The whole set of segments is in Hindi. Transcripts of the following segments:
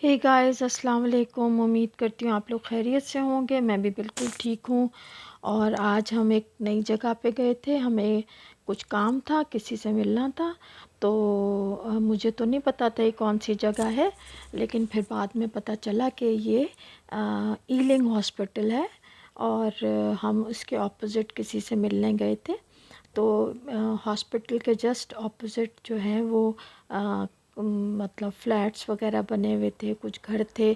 हे गाइस, अस्सलाम वालेकुम। उम्मीद करती हूँ आप लोग खैरियत से होंगे। मैं भी बिल्कुल ठीक हूँ। और आज हम एक नई जगह पे गए थे। हमें कुछ काम था, किसी से मिलना था। तो मुझे तो नहीं पता था ये कौन सी जगह है, लेकिन फिर बाद में पता चला कि ये ईलिंग हॉस्पिटल है। और हम उसके ऑपोज़िट किसी से मिलने गए थे। तो हॉस्पिटल के जस्ट ऑपोज़िट जो है वो अ, मतलब फ्लैट्स वगैरह बने हुए थे, कुछ घर थे।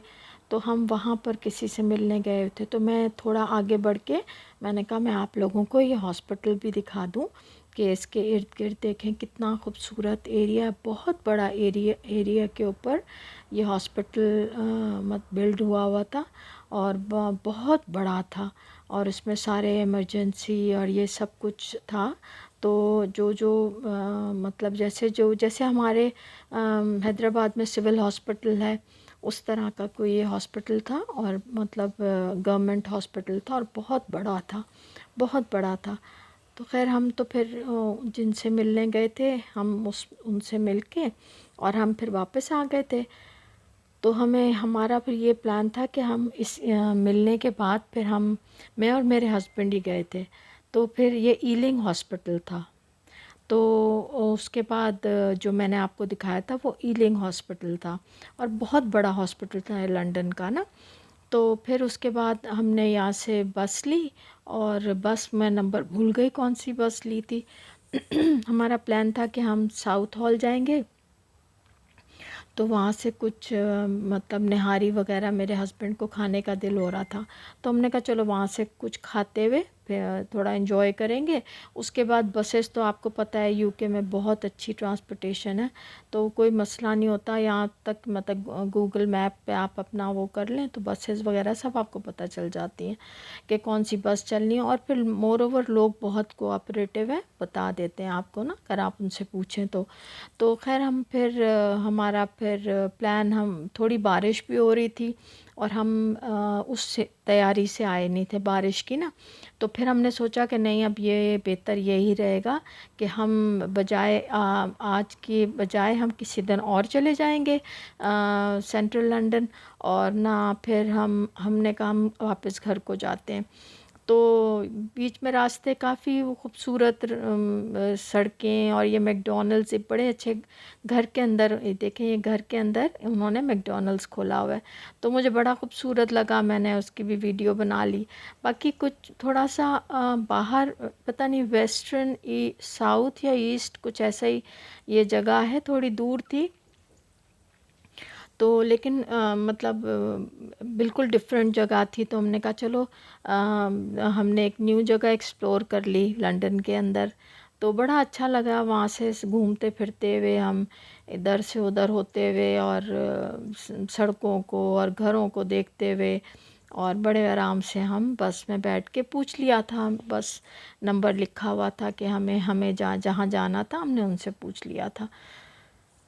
तो हम वहाँ पर किसी से मिलने गए हुए थे। तो मैं थोड़ा आगे बढ़ के मैंने कहा मैं आप लोगों को ये हॉस्पिटल भी दिखा दूँ कि इसके इर्द गिर्द देखें कितना खूबसूरत एरिया, बहुत बड़ा एरिया के ऊपर ये हॉस्पिटल मत बिल्ड हुआ था। और बहुत बड़ा था। और इसमें सारे इमरजेंसी और ये सब कुछ था। तो जो जो मतलब जैसे हमारे हैदराबाद में सिविल हॉस्पिटल है, उस तरह का कोई ये हॉस्पिटल था। और मतलब गवर्नमेंट हॉस्पिटल था और बहुत बड़ा था, बहुत बड़ा था। तो खैर हम तो फिर जिनसे मिलने गए थे हम उनसे मिल के और हम फिर वापस आ गए थे। तो हमारा फिर ये प्लान था कि हम इस मिलने के बाद फिर मैं और मेरे हस्बैंड ही गए थे। तो फिर ये ईलिंग हॉस्पिटल था। तो उसके बाद जो मैंने आपको दिखाया था वो ईलिंग हॉस्पिटल था। और बहुत बड़ा हॉस्पिटल था ये लंदन का ना। तो फिर उसके बाद हमने यहाँ से बस ली। और बस मैं नंबर भूल गई कौन सी बस ली थी। हमारा प्लान था कि हम साउथ हॉल जाएंगे। तो वहाँ से कुछ मतलब निहारी वगैरह मेरे हस्बैंड को खाने का दिल हो रहा था। तो हमने कहा चलो वहाँ से कुछ खाते हुए फिर थोड़ा एंजॉय करेंगे। उसके बाद बसेस तो आपको पता है यूके में बहुत अच्छी ट्रांसपोर्टेशन है। तो कोई मसला नहीं होता यहाँ तक, मतलब गूगल मैप पे आप अपना वो कर लें तो बसेस वगैरह सब आपको पता चल जाती हैं कि कौन सी बस चलनी है। और फिर मोर ओवर लोग बहुत कोऑपरेटिव है, बता देते हैं आपको ना, अगर आप उनसे पूछें तो खैर हम फिर हमारा फिर प्लान, हम थोड़ी बारिश भी हो रही थी और हम उस तैयारी से आए नहीं थे बारिश की ना। तो फिर हमने सोचा कि नहीं, अब ये बेहतर यही रहेगा कि हम आज के बजाय हम किसी दिन और चले जाएंगे सेंट्रल लंदन। और ना फिर हमने कहा हम वापस घर को जाते हैं। तो बीच में रास्ते काफ़ी खूबसूरत सड़कें और ये मैकडॉनल्ड्स, एक बड़े अच्छे घर के अंदर, ये देखें ये घर के अंदर उन्होंने मैकडॉनल्ड्स खोला हुआ है। तो मुझे बड़ा खूबसूरत लगा, मैंने उसकी भी वीडियो बना ली। बाकी कुछ थोड़ा सा बाहर, पता नहीं वेस्टर्न साउथ या ईस्ट कुछ ऐसा ही ये जगह है, थोड़ी दूर थी। तो लेकिन मतलब बिल्कुल डिफरेंट जगह थी। तो हमने कहा चलो हमने एक न्यू जगह एक्सप्लोर कर ली लंदन के अंदर। तो बड़ा अच्छा लगा वहाँ से घूमते फिरते हुए, हम इधर से उधर होते हुए और सड़कों को और घरों को देखते हुए। और बड़े आराम से हम बस में बैठ के पूछ लिया था, बस नंबर लिखा हुआ था कि हमें हमें जहाँ जाना था हमने उनसे पूछ लिया था।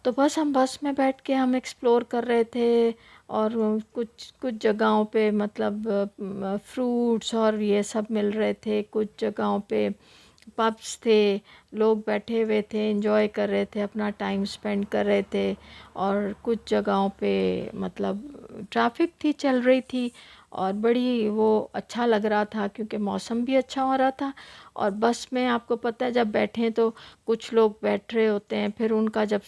तो बस हम बस में बैठ के हम एक्सप्लोर कर रहे थे। और कुछ कुछ जगहों पे मतलब फ्रूट्स और ये सब मिल रहे थे, कुछ जगहों पे पब्स थे, लोग बैठे हुए थे, एंजॉय कर रहे थे, अपना टाइम स्पेंड कर रहे थे। और कुछ जगहों पे मतलब ट्रैफिक थी, चल रही थी। और बड़ी वो अच्छा लग रहा था क्योंकि मौसम भी अच्छा हो रहा था। और बस में आपको पता है जब बैठें तो कुछ लोग बैठ रहे होते हैं, फिर उनका जब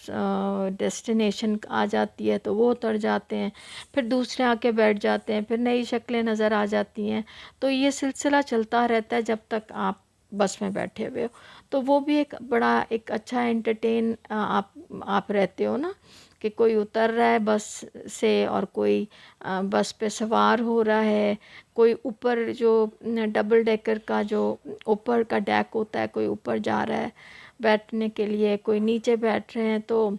डेस्टिनेशन आ जाती है तो वो उतर जाते हैं, फिर दूसरे आके बैठ जाते हैं, फिर नई शक्लें नज़र आ जाती हैं। तो ये सिलसिला चलता रहता है जब तक आप बस में बैठे हुए हो। तो वो भी एक बड़ा एक अच्छा एंटरटेन आप रहते हो ना, कि कोई उतर रहा है बस से और कोई बस पे सवार हो रहा है। कोई ऊपर जो डबल डेकर का जो ऊपर का डेक होता है, कोई ऊपर जा रहा है बैठने के लिए, कोई नीचे बैठ रहे हैं। तो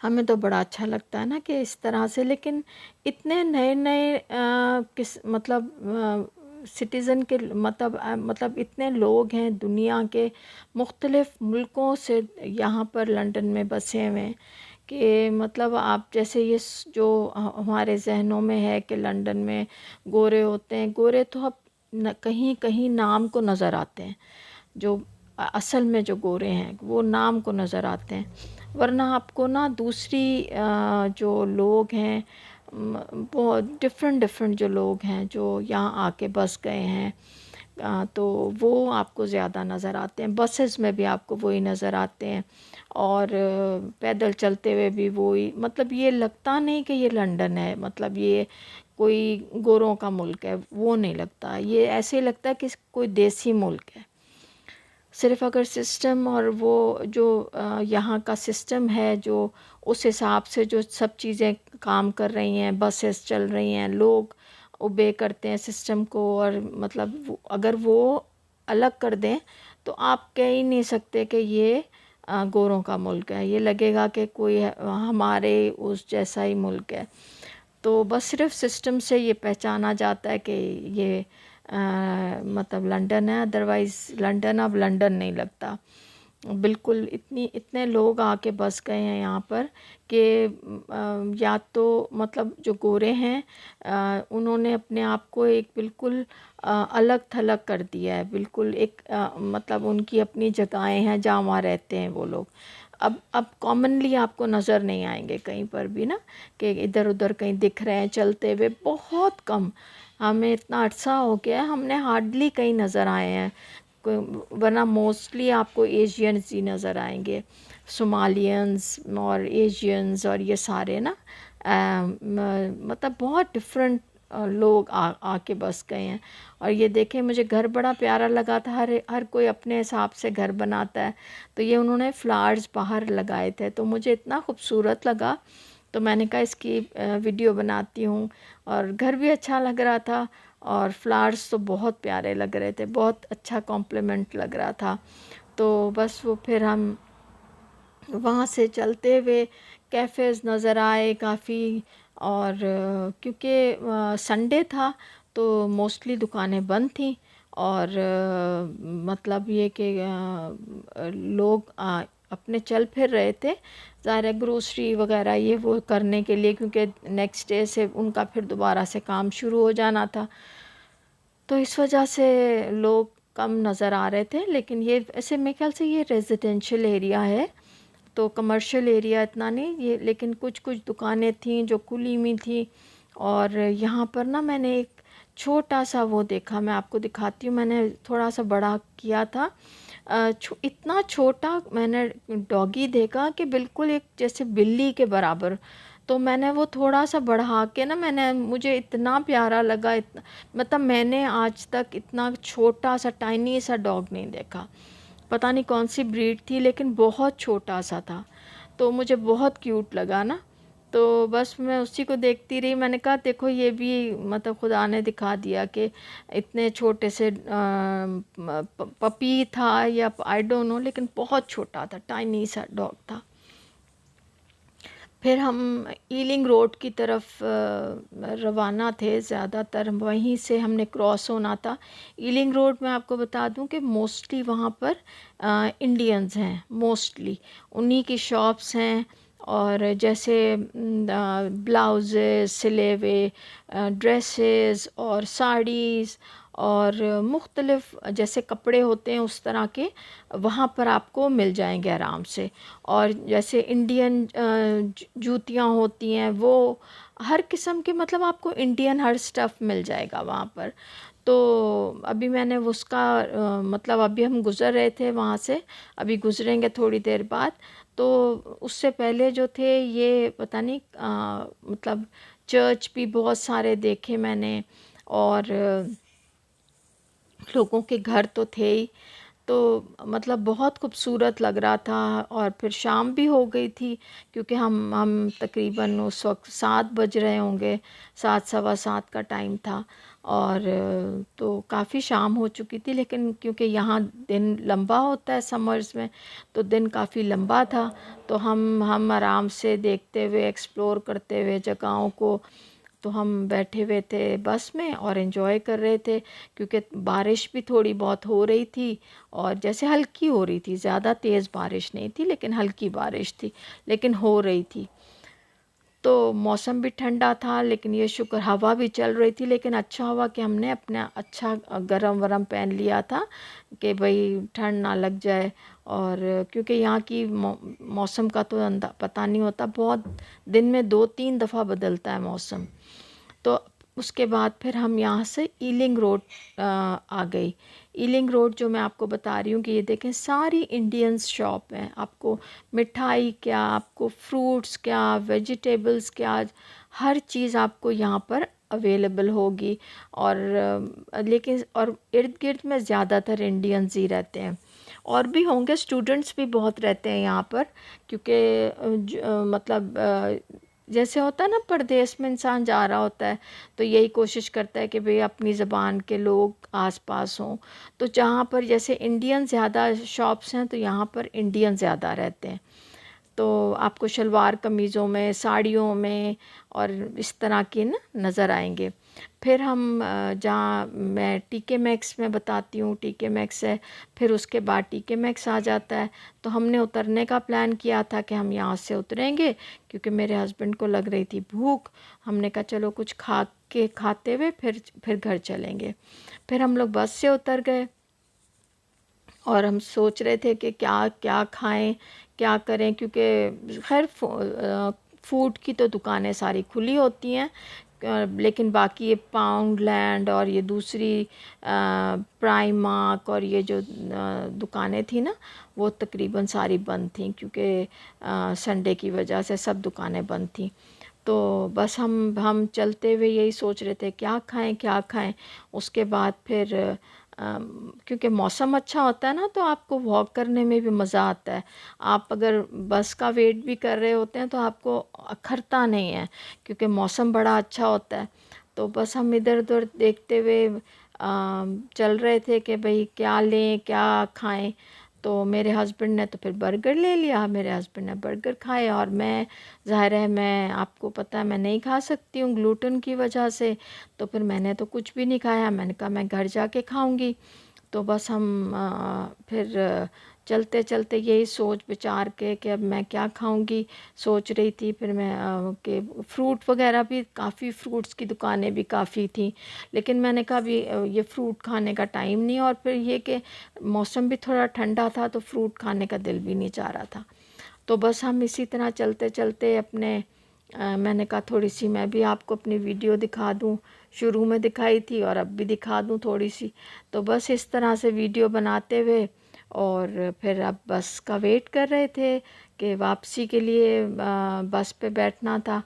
हमें तो बड़ा अच्छा लगता है ना कि इस तरह से। लेकिन इतने नए नए किस मतलब सिटीज़न के मतलब इतने लोग हैं दुनिया के मुख्तलिफ़ मुल्कों से यहाँ पर लंदन में बसे हुए हैं कि मतलब आप जैसे जो हमारे जहनों में है कि लंदन में गोरे होते हैं, गोरे तो अब कहीं कहीं नाम को नज़र आते हैं। जो असल में जो गोरे हैं वो नाम को नज़र आते हैं। वरना आपको ना दूसरी जो लोग हैं, बहुत डिफरेंट डिफरेंट जो लोग हैं जो यहाँ आके बस गए हैं, तो वो आपको ज़्यादा नज़र आते हैं। बसेस में भी आपको वही नज़र आते हैं, और पैदल चलते हुए भी वही। मतलब ये लगता नहीं कि ये लंदन है, मतलब ये कोई गोरों का मुल्क है, वो नहीं लगता। ये ऐसे लगता है कि कोई देसी मुल्क है। सिर्फ अगर सिस्टम और वो जो यहाँ का सिस्टम है, जो उस हिसाब से जो सब चीज़ें काम कर रही हैं, बसेस चल रही हैं, लोग ओबे करते हैं सिस्टम को, और मतलब अगर वो अलग कर दें तो आप कह ही नहीं सकते कि ये गोरों का मुल्क है। ये लगेगा कि कोई हमारे उस जैसा ही मुल्क है। तो बस सिर्फ सिस्टम से ये पहचाना जाता है कि ये मतलब लंदन है, अदरवाइज़ लंदन अब लंदन नहीं लगता बिल्कुल। इतने लोग आके बस गए हैं यहाँ पर कि या तो मतलब जो गोरे हैं उन्होंने अपने आप को एक बिल्कुल अलग थलग कर दिया है, बिल्कुल एक मतलब उनकी अपनी जगहें हैं जहाँ वहाँ रहते हैं वो लोग। अब कॉमनली आपको नज़र नहीं आएंगे कहीं पर भी ना, कि इधर उधर कहीं दिख रहे हैं चलते हुए, बहुत कम। हमें इतना अरसा हो गया है, हमने हार्डली कहीं नज़र आए हैं, वरना मोस्टली आपको एशियंस ही नज़र आएंगे, सोमालियंस और एशियंस और ये सारे ना मतलब बहुत डिफरेंट लोग आके बस गए हैं। और ये देखें, मुझे घर बड़ा प्यारा लगा था। हर हर कोई अपने हिसाब से घर बनाता है, तो ये उन्होंने फ्लावर्स बाहर लगाए थे, तो मुझे इतना खूबसूरत लगा, तो मैंने कहा इसकी वीडियो बनाती हूँ। और घर भी अच्छा लग रहा था, और फ्लावर्स तो बहुत प्यारे लग रहे थे, बहुत अच्छा कॉम्प्लीमेंट लग रहा था। तो बस वो फिर हम वहाँ से चलते हुए कैफ़ेज़ नज़र आए काफ़ी, और क्योंकि संडे था तो मोस्टली दुकानें बंद थीं, और मतलब ये कि लोग अपने चल फिर रहे थे, ज़ाहिर है ग्रोसरी वगैरह ये वो करने के लिए, क्योंकि नेक्स्ट डे से उनका फिर दोबारा से काम शुरू हो जाना था। तो इस वजह से लोग कम नज़र आ रहे थे। लेकिन ये ऐसे मेरे ख्याल से ये रेजिडेंशियल एरिया है, तो कमर्शियल एरिया इतना नहीं ये, लेकिन कुछ कुछ दुकानें थीं जो खुली हुई थी। और यहाँ पर ना मैंने एक छोटा सा वो देखा, मैं आपको दिखाती हूँ, मैंने थोड़ा सा बड़ा किया था। इतना छोटा मैंने डॉगी देखा कि बिल्कुल एक जैसे बिल्ली के बराबर। तो मैंने वो थोड़ा सा बढ़ा के ना, मैंने मुझे इतना प्यारा लगा, इतना मतलब मैंने आज तक इतना छोटा सा टाइनी सा डॉग नहीं देखा। पता नहीं कौन सी ब्रीड थी, लेकिन बहुत छोटा सा था, तो मुझे बहुत क्यूट लगा ना। तो बस मैं उसी को देखती रही। मैंने कहा देखो ये भी मतलब खुदा ने दिखा दिया कि इतने छोटे से पपी था या आई डोंट नो, लेकिन बहुत छोटा था, टाइनी सा डॉग था। फिर हम ईलिंग रोड की तरफ रवाना थे, ज़्यादातर वहीं से हमने क्रॉस होना था। ईलिंग रोड में आपको बता दूं कि मोस्टली वहाँ पर इंडियंस हैं, मोस्टली उन्हीं की शॉप्स हैं। और जैसे ब्लाउजेस सिले हुए, ड्रेसेस और साड़ीज़ और मुख्तलिफ़ जैसे कपड़े होते हैं उस तरह के वहाँ पर आपको मिल जाएंगे आराम से। और जैसे इंडियन जूतियाँ होती हैं, वो हर किस्म के, मतलब आपको इंडियन हर स्टफ़ मिल जाएगा वहाँ पर। तो अभी मैंने उसका मतलब अभी हम गुज़र रहे थे वहाँ से, अभी गुज़रेंगे थोड़ी देर बाद। तो उससे पहले जो थे ये पता नहीं मतलब चर्च भी बहुत सारे देखे मैंने, और लोगों के घर तो थे ही, तो मतलब बहुत खूबसूरत लग रहा था। और फिर शाम भी हो गई थी, क्योंकि हम तकरीबन उस वक्त 7 बज रहे होंगे, 7 सवा 7 का टाइम था। और तो काफ़ी शाम हो चुकी थी, लेकिन क्योंकि यहाँ दिन लंबा होता है समर्स में, तो दिन काफ़ी लंबा था। तो हम आराम से देखते हुए, एक्सप्लोर करते हुए जगहों को, तो हम बैठे हुए थे बस में और एंजॉय कर रहे थे, क्योंकि बारिश भी थोड़ी बहुत हो रही थी, और जैसे हल्की हो रही थी, ज़्यादा तेज़ बारिश नहीं थी लेकिन हल्की बारिश थी, लेकिन हो रही थी। तो मौसम भी ठंडा था, लेकिन ये शुक्र हवा भी चल रही थी, लेकिन अच्छा हुआ कि हमने अपना अच्छा गरम वरम पहन लिया था कि भाई ठंड ना लग जाए। और क्योंकि यहाँ की मौसम का तो पता नहीं होता, बहुत दिन में 2-3 दफ़ा बदलता है मौसम। तो उसके बाद फिर हम यहाँ से ईलिंग रोड आ गई। ईलिंग रोड जो मैं आपको बता रही हूँ कि ये देखें सारी इंडियंस शॉप हैं, आपको मिठाई क्या, आपको फ्रूट्स क्या, वेजिटेबल्स क्या, हर चीज़ आपको यहाँ पर अवेलेबल होगी। और लेकिन और इर्द गिर्द में ज़्यादातर इंडियंस ही रहते हैं, और भी होंगे, स्टूडेंट्स भी बहुत रहते हैं यहाँ पर, क्योंकि मतलब जैसे होता है ना, परदेश में इंसान जा रहा होता है तो यही कोशिश करता है कि भाई अपनी ज़बान के लोग आसपास हों। तो जहाँ पर जैसे इंडियन ज़्यादा शॉप्स हैं, तो यहाँ पर इंडियन ज़्यादा रहते हैं। तो आपको शलवार कमीज़ों में, साड़ियों में और इस तरह के ना नज़र आएंगे। फिर हम जहाँ मैं टीके मैक्स में बताती हूँ, टीके मैक्स है, फिर उसके बाद टीके मैक्स आ जाता है। तो हमने उतरने का प्लान किया था कि हम यहाँ से उतरेंगे, क्योंकि मेरे हस्बैंड को लग रही थी भूख। हमने कहा चलो कुछ खाते हुए फिर घर चलेंगे। फिर हम लोग बस से उतर गए और हम सोच रहे थे कि क्या क्या खाएं, क्या करें, क्योंकि खैर फूड की तो दुकानें सारी खुली होती हैं, लेकिन बाकी ये पाउंडलैंड और ये दूसरी प्राइमार्क और ये जो दुकानें थी ना, वो तकरीबन सारी बंद थी, क्योंकि संडे की वजह से सब दुकानें बंद थी। तो बस हम चलते हुए यही सोच रहे थे क्या खाएं क्या खाएं। उसके बाद फिर क्योंकि मौसम अच्छा होता है ना, तो आपको वॉक करने में भी मज़ा आता है। आप अगर बस का वेट भी कर रहे होते हैं तो आपको अखरता नहीं है, क्योंकि मौसम बड़ा अच्छा होता है। तो बस हम इधर उधर देखते हुए चल रहे थे कि भाई क्या लें क्या खाएं। तो मेरे हस्बैंड ने तो फिर बर्गर ले लिया, मेरे हस्बैंड ने बर्गर खाए, और मैं, ज़ाहिर है मैं, आपको पता है मैं नहीं खा सकती हूँ ग्लूटेन की वजह से, तो फिर मैंने तो कुछ भी नहीं खाया। मैंने कहा मैं घर जाके खाऊंगी। तो बस हम फिर चलते चलते यही सोच विचार के कि अब मैं क्या खाऊंगी सोच रही थी। फिर मैं कि फ्रूट वगैरह भी, काफ़ी फ्रूट्स की दुकानें भी काफ़ी थी, लेकिन मैंने कहा अभी ये फ्रूट खाने का टाइम नहीं, और फिर ये कि मौसम भी थोड़ा ठंडा था तो फ्रूट खाने का दिल भी नहीं चाह रहा था। तो बस हम इसी तरह चलते चलते अपने मैंने कहा थोड़ी सी मैं भी आपको अपनी वीडियो दिखा दूं, शुरू में दिखाई थी और अब भी दिखा दूं थोड़ी सी। तो बस इस तरह से वीडियो बनाते हुए और फिर अब बस का वेट कर रहे थे कि वापसी के लिए बस पे बैठना था।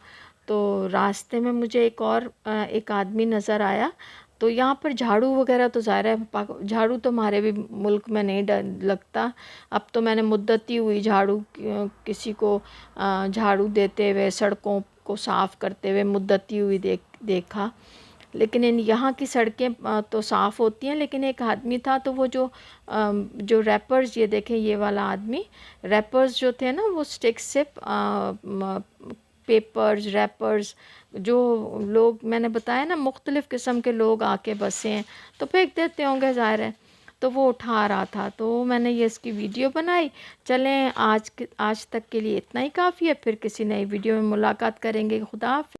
तो रास्ते में मुझे एक आदमी नज़र आया। तो यहाँ पर झाड़ू वगैरह तो ज़ाहिर है, झाड़ू तो हमारे भी मुल्क में नहीं लगता। अब तो मैंने मुद्दत ही हुई झाड़ू किसी को झाड़ू देते हुए, सड़कों को साफ़ करते हुए मुद्दत ही हुई देखा। लेकिन यहाँ की सड़कें तो साफ़ होती हैं, लेकिन एक आदमी था तो वो जो रैपर्स, ये देखें ये वाला आदमी, रैपर्स जो थे ना, वो स्टिक से पेपर्स रैपर्स, जो लोग मैंने बताया ना मुख्तलिफ़ किस्म के लोग आके बसे हैं तो फेंक देते होंगे ज़ाहिर है, तो वो उठा रहा था। तो मैंने ये इसकी वीडियो बनाई। चलें आज तक के लिए इतना ही काफ़ी है, फिर किसी नई वीडियो में मुलाकात करेंगे। खुदा हाफ़िज़।